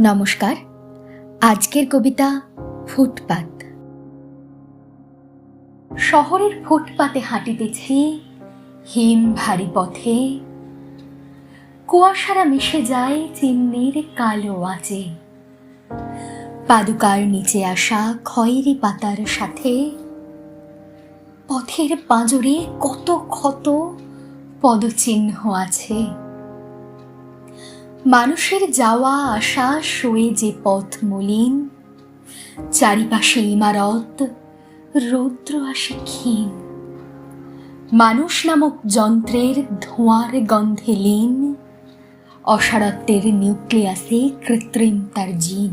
নমস্কার। আজকের কবিতা ফুটপাত। শহরের ফুটপাতে হাঁটিতেছি হিম ভারী পথে, কুয়াশারা মিশে যায় চিমনির কালো আঁচে। পাদুকার নিচে আসা খয়েরি পাতার সাথে পথের পাঁজরে কত ক্ষত পদচিহ্ন আছে। মানুষের যাওয়া আসা শোয়ে যে পথ মলিন, চারিপাশে ইমারত, রৌদ্র আসে ক্ষীণ। মানুষ নামক যন্ত্রের ধোঁয়ার গন্ধে লীন, অসারত্বের নিউক্লিয়াসে কৃত্রিম তার জিন।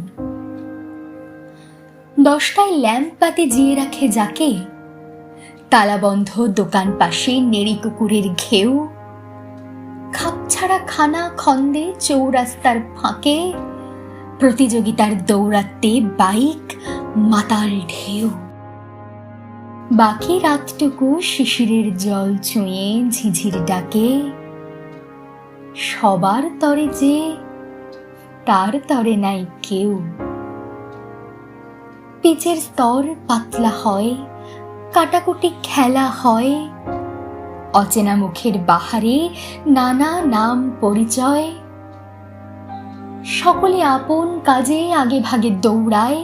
10টায় ল্যাম্প পাতে জিয়ে রাখে যাকে, তালাবন্ধ দোকান পাশে নেড়ি কুকুরের ঘেউ। খাপছাড়া খানা খন্দে চৌরাস্তার ফাঁকে, প্রতিযোগিতার দৌড়াতে বাইক মাতাল ঢেউ। বাকি রাতটুকু শিশিরের জল ছুঁয়ে ঝিঝির ডাকে, সবার তরে যে তার তরে নাই কেউ। পিচের স্তর পাতলা হয়, কাটাকুটি খেলা হয়, অচেনা মুখের বাহারে নানা নাম পরিচয়। সকলে আপন কাজে আগে ভাগে দৌড়ায়,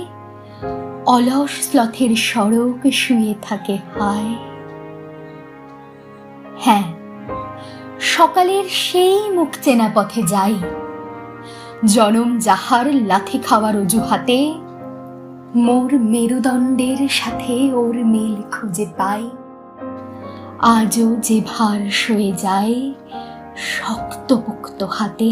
অলস স্লথের সড়ক শুয়ে থাকে হায়। হ্যাঁ, সকালের সেই মুখ চেনা পথে যাই, জনম যাহার লাথি খাওয়ার অজুহাতে মোর মেরুদণ্ডের সাথে ওর মিল খুঁজে পাই। আজও যে ভার সয়ে যায় শক্তপোক্ত হাতে।